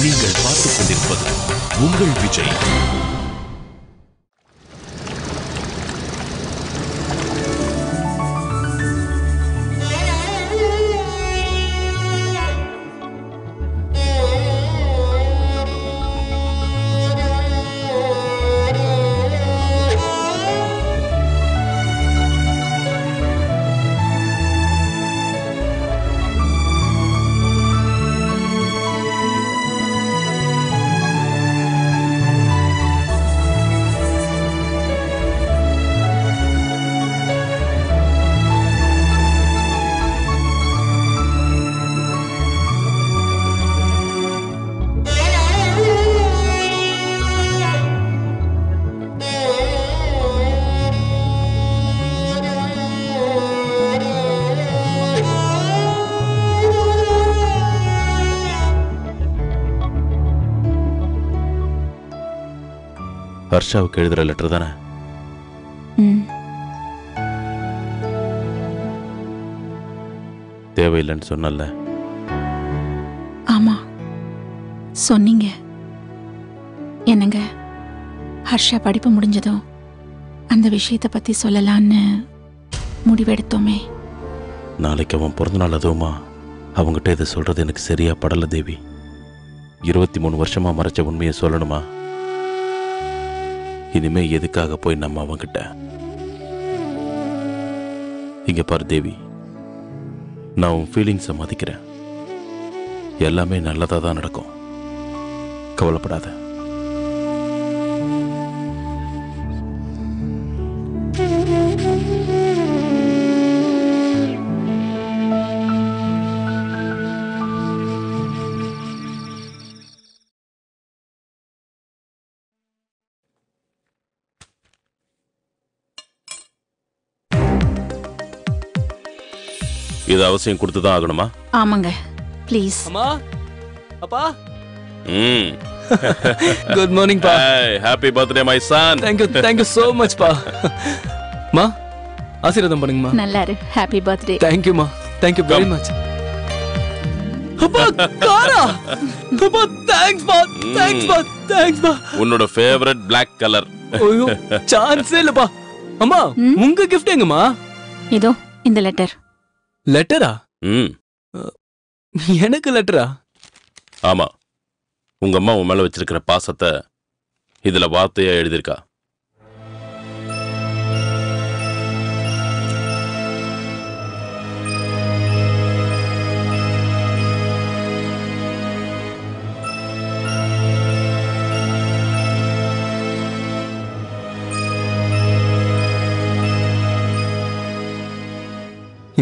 நீங்கள் பார்த்துக் கொண்டிருப்பது உங்கள் விஜய். ஹர்ஷாவுக்கு எழுதுற லெட்டர் தானே? தேவையில்லைன்னு சொன்னல. ஆமா சொன்னீங்க. என்னங்க, ஹர்ஷா படிப்பு முடிஞ்சதும் அந்த விஷயத்தை பத்தி சொல்லலான்னு முடிவெடுத்தோமே. நாளைக்கு அவன் பிறந்த நாள். அதுவுமா அவங்ககிட்ட இதை சொல்றது எனக்கு சரியா படல தேவி. 23 வருஷமா மறைச்ச உண்மையை சொல்லணுமா? இனிமே எதுக்காக போய் நம்ம அவங்கிட்ட? இங்க பாரு தேவி, நான் உன் ஃபீலிங்ஸை மதிக்கிறேன். எல்லாமே நல்லதா தான் நடக்கும், கவலைப்படாத. இது அவசியம் கொடுத்துதான் ஆகணுமா? ஆமாங்க, ப்ளீஸ். அம்மா, அப்பா. குட் மார்னிங் பா. Happy birthday my son. Thank you so much பா. மா, ஆசீர்வாதம் பண்ணுங்கம்மா. நல்லா இரு. Happy birthday. Thank you மா. Thank you very much. அப்பா காரா. அப்பா thanks பா. Thanks பா. உன்னோட ஃபேவரட் Black கலர். ஐயோ, சான்ஸே இல்லப்பா. அம்மா, உங்க gift எங்கம்மா? இதோ இந்த லெட்டர். லெட்டரா? எனக்கு லெட்டரா? ஆமா, உங்க அம்மா உன் மேல வச்சிருக்கிற பாசத்தை இதுல வார்த்தையா எழுதியிருக்கா.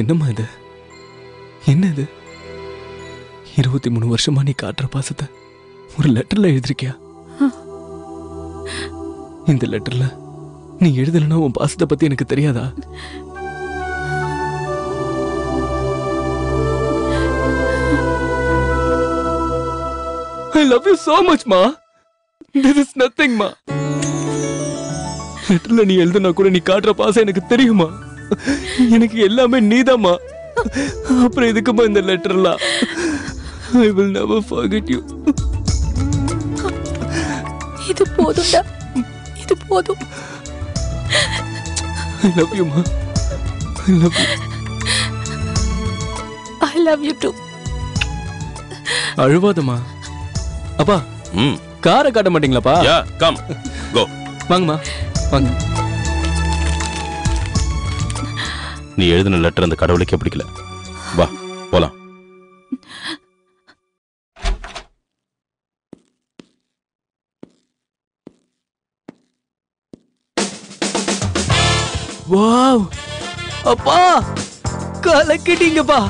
என்னம்மா இது? என்னது? 23 வருஷமா நீ காட்டுற பாசத்தை ஒரு லெட்டர்ல எழுதிருக்கியா? இந்த லெட்டர்ல நீ எழுதலனா உன் பாசத்தை பத்தி எனக்கு தெரியாதா? I love you so much ma. This is nothing ma. லெட்டர்ல நீ எழுதுனா கூட நீ காட்டுற பாசம் எனக்கு தெரியுமா? எனக்கு எல்லாமே நீதாம்மா. அப்புறம் இதுக்குமா இந்த லெட்டர்லாம்? I will never forget you. இது போதும்டா, இது போதும். I love you ma. I love you. I love you too. அழுவாதம்மா. அப்பா, காரை காட்ட மாட்டீங்களாப்பா? Yeah, come. Go. வாங்கம்மா, வாங்க. நீ எழுதின லெட்டர் அந்த கடவுளுக்கே பிடிக்கல. வா போலாம். வாவ், அப்பா கலக்கிட்டீங்கப்பா.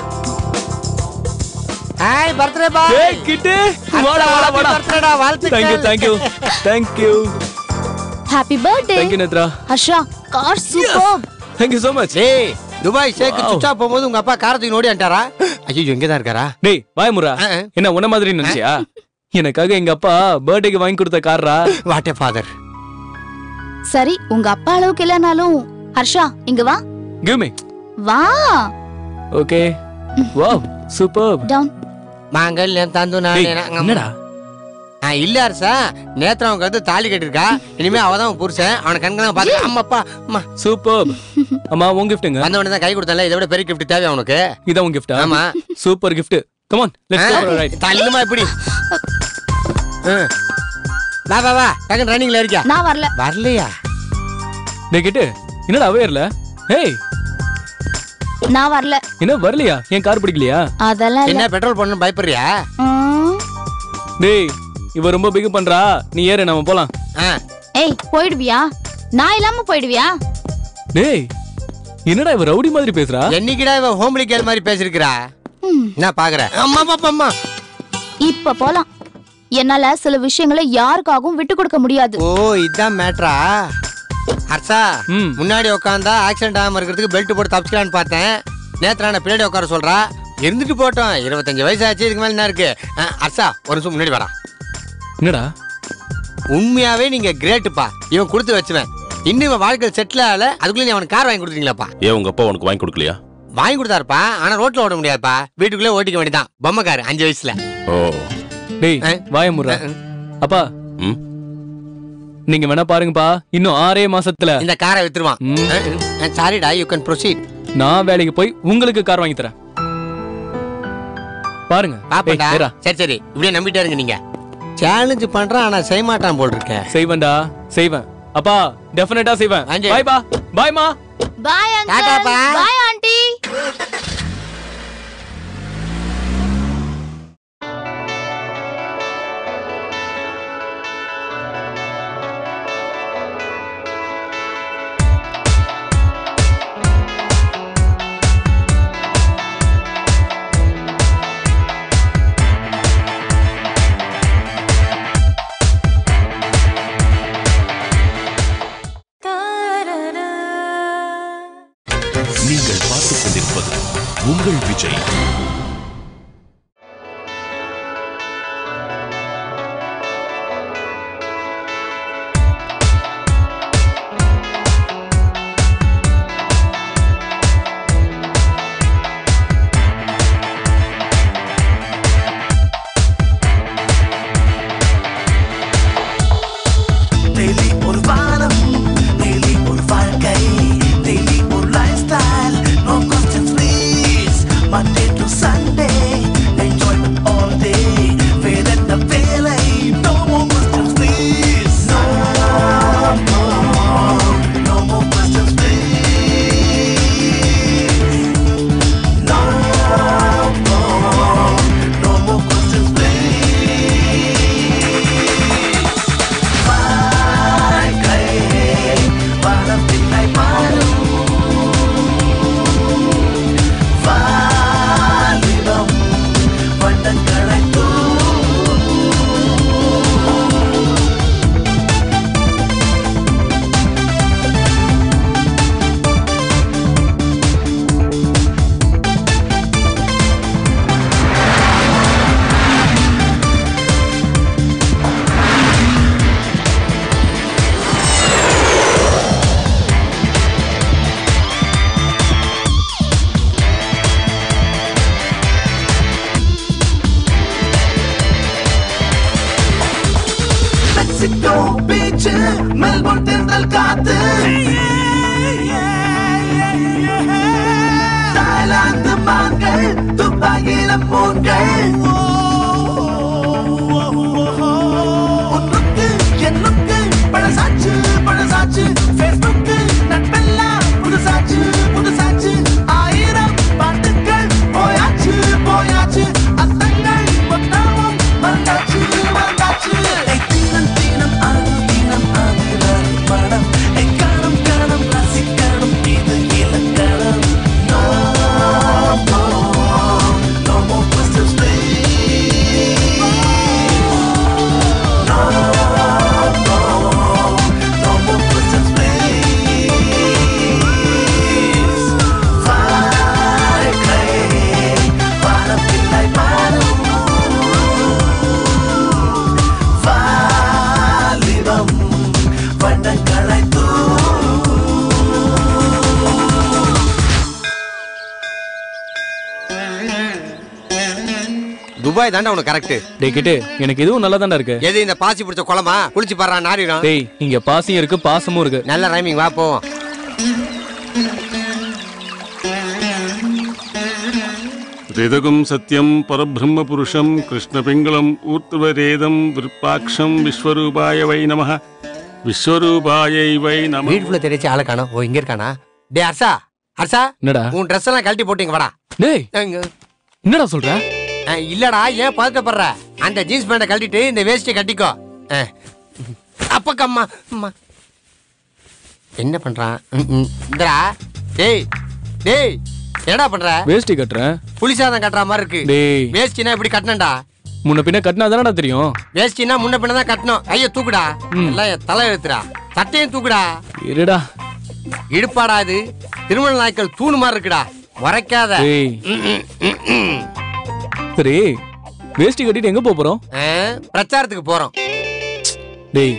Hi birthday boy. ஏய் கிட்டே, வாடா வாடா வாடா. பர்த்டேடா, வாழ்த்துக்கள். Thank you. Happy birthday. Thank you Nethra. Harsha, car super. Thank you so much. டேய், துபாய் ஷேக் சுச்சா போகும்போது உங்க அப்பா காரத்துக்கு ஓடிட்டாரா? ஐயோ, எங்க தான் இருக்காரா? டேய் வாய் முறா. என்ன உன்ன மாதிரி நினைச்சியா? எனக்காக எங்க அப்பா பர்த்டேக்கு வாங்கி கொடுத்த காரா. What a father. சரி, உங்க அப்பா அளவுக்கு இல்லனாலும் ஹர்ஷா இங்க வா. Give me. வா. Okay. Wow, superb. Down. மாங்கல்யம் தந்து நானே. என்னடா இல்ல அரசா, நேத்து அவனுக்கு வந்து தாலி கட்டிருக்கா. இனிமே அவதான் புருஷன். அவனை கண்கலாம் பாத்து. அம்மாப்பா அம்மா சூப்பர். அம்மா உன் கிஃப்ட்டுங்க. வந்த உடனே தான் கை கொடுத்தல. இதை விட பெரிய கிஃப்ட் தேவை அவனுக்கு. இதான் உன் கிஃப்ட். ஆமா super gift. Come on let's go right. தள்ளுமா இப்படி. வா வா வா டக்கு ரன்னிங்ல இருக்கியா? நான் வரல. வரலையா? டேய் கிட்டு என்னடா அவேர்ல? ஏய் நான் வரல. என்ன வரலையா? ஏன் கார் பிடிக்கலையா? அதெல்லாம் இல்ல. என்ன பெட்ரோல் போடணும் பயப்படுறியா? டேய் இவ ரொம்ப பிக் பண்றா. நீ ஏறு நாம போலாம். ஏய் போய்டுவியா? நான் இல்லாம போய்டுவியா? டேய் என்னடா இவ ரவுடி மாதிரி பேசுறா? என்னைக்குடா இவ ஹோம்லி கேர்ள் மாதிரி பேசிருக்கா? நான் பாக்குறேன். அம்மா பாப்பா அம்மா. இப்ப போலாம். என்னால சில விஷயங்களை யாருக்காகவும் விட்டு கொடுக்க முடியாது. ஓ இதான் மேட்ரா. ஹர்ஷா முன்னாடி உட்காந்தா ஆக்சிடென்ட் ஆகாம இருக்கிறதுக்கு பெல்ட் போட்டு தப்பிக்கலான்னு பார்த்தேன். நேத்து நான் பின்னாடி உட்கார சொல்றா. இருந்துட்டு போட்டோம். 25 வயசு ஆச்சு. இதுக்கு மேல என்ன இருக்கு? ஹர்ஷா ஒரு நிமிஷம் முன்னாடி வரா. என்னடா? உண்மையாவே நீங்க கிரேட்டுப்பா. இவன் கொடுத்து வச்சுவேன். இன்னும் இவன் வாழ்க்கை செட்டில் ஆகல. அதுக்குள்ள நீ அவனுக்கு கார் வாங்கி கொடுத்தீங்களாப்பா? ஏன் உங்க அப்பா உனக்கு வாங்கி கொடுக்கலையா? வாங்கி கொடுத்தாருப்பா. ஆனா ரோட்ல ஓட முடியாதுப்பா. வீட்டுக்குள்ளே ஓட்டிக்க வேண்டியதான். பொம்மை காரு 5 வயசுல. ஓ டேய் வாய முறா. அப்பா நீங்க வேணா பாருங்கப்பா. இன்னும் 6 மாசத்துல இந்த காரை வித்துருவான். சாரிடா யூ கேன் ப்ரோசீட். நான் வேலைக்கு போய் உங்களுக்கு கார் வாங்கி தரேன். பாருங்க பாப்பா. சரி சரி இப்படியே நம்பிட்டே இருங்க. நீங்க சேலஞ்ச் பண்றான் ஆனா செய்ய மாட்டான் போல் இருக்க. செய்வேன்டா செய்வேன். அப்பா டெஃபினட்டா செய்வேன். பை பா. பை மா. Bye uncle. Bye aunty. நீங்கள் பார்த்துக் கொண்டிருப்பது உங்கள் விஜய். மெல்போர்ன் தென்றல் காத்து, தாய்லாந்து மான்கள், துப்பாக்கியில மூன்கள், உன்னுக்கு என்னுக்கு பழசாச்சு பழசாச்சு, ஃபேஸ்புக்கு நட்பெல்லாம் புதுசாச்சு புதுசாச்சு, 1000 பாட்டுக்கள் போயாச்சு போயாச்சு, அத்தங்கள் மொத்தமும் மறந்தாச்சு மறந்தாச்சு. தினம் தினம் அனுதினம் அதில படம் காணும் காணும் ரசிக்கணும் இது இலக்கணம். No more questions please. Dubai தாண்டா உனக்கு கரெக்ட். டேய் கிட்டு, எனக்கு இதுவும் நல்லா தான்டா இருக்கு. எது இந்த பாசி பிடிச்ச குளமா? குளிச்சு பாறா நாரிடும். டேய், இங்க பாசியும் இருக்கு பாசமும் இருக்கு. நல்ல ரைமிங், வா போவோம். ரிதகும் சத்யம் பரபிரம்ம புருஷம் கிருஷ்ணபிங்களம் ஊர்த்வரேதம் விருப்பாட்சம் விஸ்வரூபாய வை நமஹ விஸ்வரூபாயை வை நம. வீட்டுக்குள்ள தெரிச்சு ஆளை காணோம். ஓ, இங்க இருக்கானா? டே ஹர்ஷா, ஹர்ஷா, என்னடா? உன் ட்ரெஸ் எல்லாம் கழட்டி போட்டீங்க வாடா. டேய், என்னடா சொல்ற? இல்லடா, ஏன் பதட்டப்படுற? அந்த ஜீன்ஸ் பேண்ட கழட்டிட்டு இந்த வேஷ்டி கட்டிக்கோ. அப்பக்கம்மா அம்மா என்ன பண்றான்? இந்தடா. டேய் டேய், என்னடா பண்ற? வேஷ்டி கட்டுறேன். புலிசாதம் கட்டுற மாதிரி இருக்கு. டேய், வேஷ்டினா இப்படி கட்டணும்டா. முன்ன பின்ன கட்டினா தானடா தெரியும். வேஷ்டினா முன்ன பின்ன தான் கட்டணும். கைய தூக்குடா. எல்லாம் என் தலை எழுத்துடா. சட்டையும் தூக்குடா. இருடா. இடுப்பாடா இது. திருமண நாய்க்கள் தூணு மாதிரி இருக்குடா. வரைக்காத. டேய், சரி, வேஷ்டி கட்டிட்டு எங்க போறோம்? பிரச்சாரத்துக்கு போறோம். டேய்,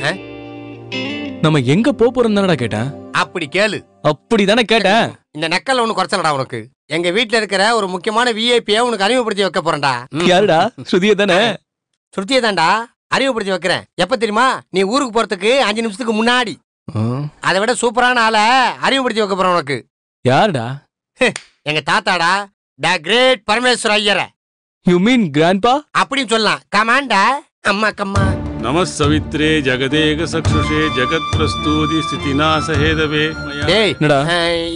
நம்ம எங்க போறோம் தானடா கேட்டேன். அப்படி கேளு. அப்படிதானே கேட்டேன். இந்த நக்கல் ஒண்ணு குறைச்சலடா உனக்கு. எங்க வீட்டுல இருக்கிற ஒரு முக்கியமான விஐபியை உனக்கு அறிமுகப்படுத்தி வைக்க போறேன்டா. யாருடா? ஸ்ருதியை தானே? ஸ்ருதியை தான்டா அறிமுகப்படுத்தி வைக்கிறேன். எப்ப தெரியுமா? நீ ஊருக்கு போறதுக்கு 5 நிமிஷத்துக்கு முன்னாடி. அதை விட சூப்பரான ஆளை அறிமுகப்படுத்தி வைக்க போறேன் உனக்கு. யாருடா? எங்க தாத்தாடா, the great Parameswara Iyer. You mean grandpa? அப்படின்னு சொல்லலாம். கமாண்டா. அம்மா கம்மா. நம சவித்ரே ஜெகதேக சக்ஷுஷே ஜெகத் பிரஸ்தூதி ஸ்திதிநாசஹேதவே. டேய், என்னடா?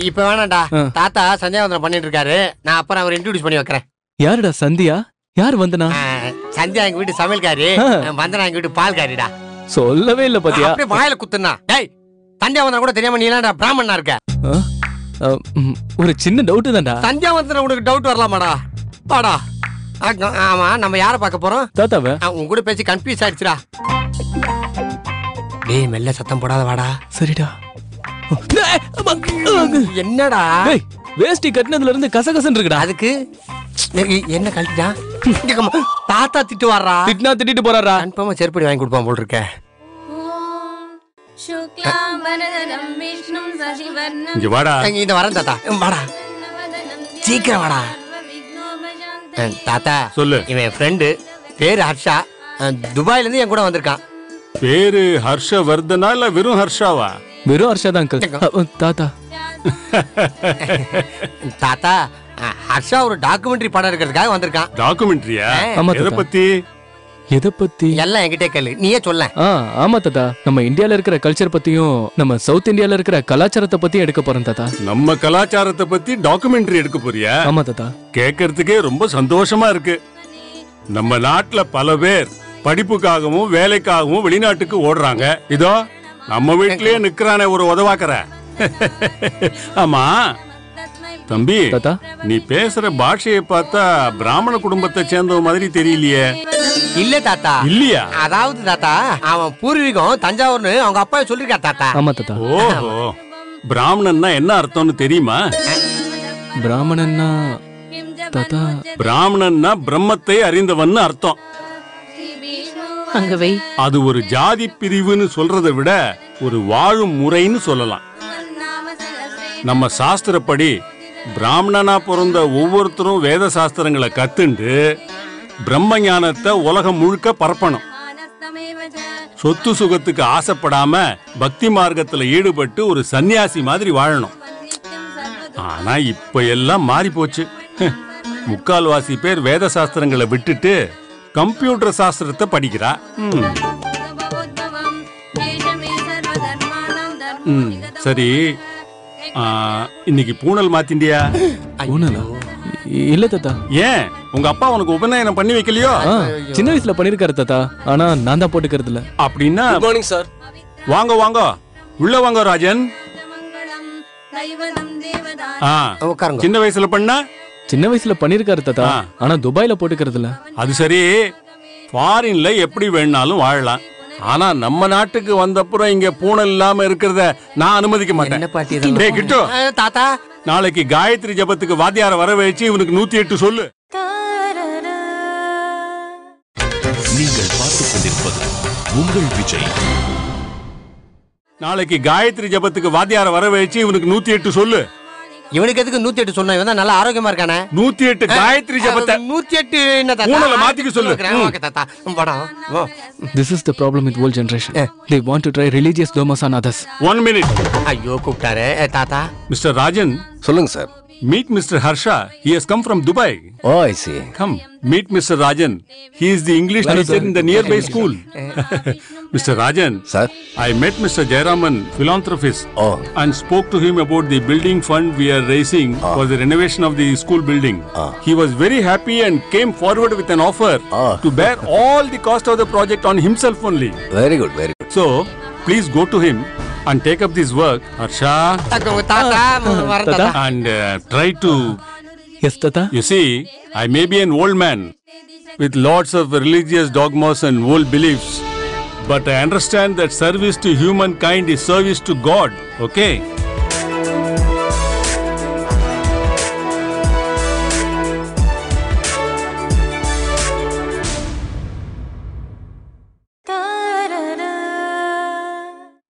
இப்ப வேணாம்டா. தாத்தா சந்தியாவந்தனம் பண்ணிட்டு இருக்காரு. நான் அப்புறம் அவர் இன்ட்ரோடியூஸ் பண்ணி வைக்கிறேன். யாருடா சந்தியா? யார் வந்தனா? சந்தியா எங்க வீட்டு சமையல்காரி. வந்தனா எங்க வீட்டு பால்காரிடா. சொல்லவே இல்ல பாத்தியா? அப்படியே வாயில குத்துனா. டேய், சந்தியாவந்தனம் கூட தெரியாம நீ என்னடா பிராமணனா இருக்க? ஒரு சின்ன டவுட் தான்டா. சந்தியாவந்தனம் உனக்கு டவுட் வரலாமாடா? வாடா. ஆமா, நம்ம யாரை பார்க்க போறோம்? தாத்தாவை. உன் கூட பேசி கன்ஃபியூஸ் ஆயிடுச்சுடா. டேய், மெல்ல சத்தம் போடாத வாடா. சரிடா. என்னடா? டேய், வேஷ்டி கட்டினதுல இருந்து கசகசன்னு இருக்குடா. அதுக்கு என்ன கழட்டிட்டா? தாத்தா திட்டு வர்றா. திட்டினா திட்டிட்டு போறாரா? கன்ஃபார்மா செருப்படி வாங்கி கொடுப்பான் போல் இருக்க. இங்க வாடா. இந்த வரேன் தாத்தா. வாடா, சீக்கிரம் வாடா. தாத்தா சொல்லு. இவன் ஃப்ரெண்டு, பேரு ஹர்ஷா. துபாயில இருந்து என் கூட வந்திருக்கான். பேரு ஹர்ஷவர்தனா இல்ல வெறும் ஹர்ஷாவா? வெறும் ஹர்ஷா தான் அங்கிள். தாத்தா தாத்தா, ஹர்ஷா ஒரு டாக்குமெண்ட்ரி படம் எடுக்கிறதுக்காக வந்திருக்கான். டாக்குமெண்ட்ரியா? எதை பத்தி? எதை பத்தி? எல்லாம் என்கிட்ட கேளு, நீயே சொல்ல. ஆமா தாத்தா, நம்ம இந்தியால இருக்கிற கல்ச்சர் பத்தியும் நம்ம சவுத் இந்தியால இருக்கிற கலாச்சாரத்தை பத்தியும் எடுக்க போறோம் தாத்தா. நம்ம கலாச்சாரத்தை பத்தி டாக்குமெண்ட்ரி எடுக்க போறியா? ஆமா தாத்தா. கேட்கறதுக்கே ரொம்ப சந்தோஷமா இருக்கு. நம்ம நாட்டுல பல பேர் படிப்புக்காகவும் வேலைக்காகவும் வெளிநாட்டுக்கு ஓடுறாங்க. இதோ நம்ம வீட்லயே நிக்கிறானே ஒரு உதவாக்கற. ஆமா தம்பி, நீ பேசுற பாஷையை பார்த்தா பிராமண குடும்பத்தை சேர்ந்த மாதிரி தெரியலையே. இல்ல தாத்தா. இல்லையா? அதாவது தாத்தா, அவன் பூர்வீகம் தஞ்சாவூர்னு அவங்க அப்பா சொல்லிருக்கா தாத்தா. ஆமா தாத்தா. ஓஹோ, பிராமணன்னா என்ன அர்த்தம்னு தெரியுமா? பிராமணன்னா தாத்தா, பிராமணன்னா பிரம்மத்தை அறிந்தவன் அர்த்தம். அது ஒரு ஜாதி பிரிவுன்னு சொல்றதை விட ஒரு வாழும் முறைன்னு சொல்லலாம். நம்ம சாஸ்திரப்படி பிராமணனா பிறந்த ஒவ்வொருத்தரும் வேத சாஸ்திரங்களை கத்துண்டு பிரம்ம ஞானத்தை உலகம் முழுக்க பரப்பணும். சொத்து சுகத்துக்கு ஆசைப்படாம பக்தி மார்க்கத்துல ஈடுபட்டு ஒரு சன்னியாசி மாதிரி வாழணும். ஆனா இப்ப எல்லாம் மாறி போச்சு. முக்கால்வாசி பேர் வேத சாஸ்திரங்களை விட்டுட்டு கம்ப்யூட்டர் சாஸ்திரத்தை படிக்கிறா. சரி, இன்னைக்கு பூனல் மாத்திண்டியா? பூனலா? இல்ல தாத்தா. ஏன், உங்க அப்பா உனக்கு உபநயனம் பண்ணி வைக்கலையோ? சின்ன வயசுல பண்ணிருக்காரு தாத்தா, ஆனா நான் தான் போட்டுக்கிறது இல்ல. அப்படின்னா குட் மார்னிங் சார். வாங்க வாங்க, உள்ள வாங்க ராஜன். சின்ன வயசுல பண்ணா? சின்ன வயசுல பண்ணிருக்காரு தாத்தா, ஆனா துபாயில போட்டுக்கிறது இல்ல. அது சரி, ஃபாரின்ல எப்படி வேணாலும் வாழலாம். ஆனா நம்ம நாட்டுக்கு வந்தப்புறம் இங்க பூனல் இல்லாம இருக்கிறத நான் அனுமதிக்க மாட்டேன். டேய் கிட்டு, தாத்தா நாளைக்கு காயத்ரி ஜபத்துக்கு வாத்தியார வர வச்சு இவனுக்கு 108 சொல்லு. நீங்கள் பார்த்துக் கொண்டிருப்பது உங்கள் விஜய். நாளைக்கு காயத்ரி ஜபத்துக்கு வாத்தியார வர வச்சு இவனுக்கு 108 சொல்லு. இவனுக்கு எதுக்கு 108 சொன்னா? இவன் தான் நல்லா ஆரோக்கியமா இருக்கானே. 108 காயத்ரி ஜபத்தை 108 என்ன தாத்தா? ஊனல மாத்திக்க சொல்லு. ஓகே தாத்தா. போடா. This is the problem with old generation. They want to try religious dogmas on others. 1 minute. ஐயோ கூப்பிட்டாரு. தாத்தா. மிஸ்டர் ராஜன், சொல்லுங்க sir. meet Mr. Harsha. He has come from Dubai. Oh, I see. Come, meet Mr. Rajan. He is the English teacher in the nearby school. Mr. Rajan, Sir? I met Mr. Jayaraman, philanthropist, Oh. and spoke to him about the building fund we are raising for the renovation of the school building. He was very happy and came forward with an offer to bear all the cost of the project on himself only. Very good, very good. So, please go to him and take up this work, Harsha, தாத்தா வர தாத்தா. and try to... Yes, Tata. You see, I may be an old man with lots of religious dogmas and old beliefs, but I understand that service to humankind is service to God, okay?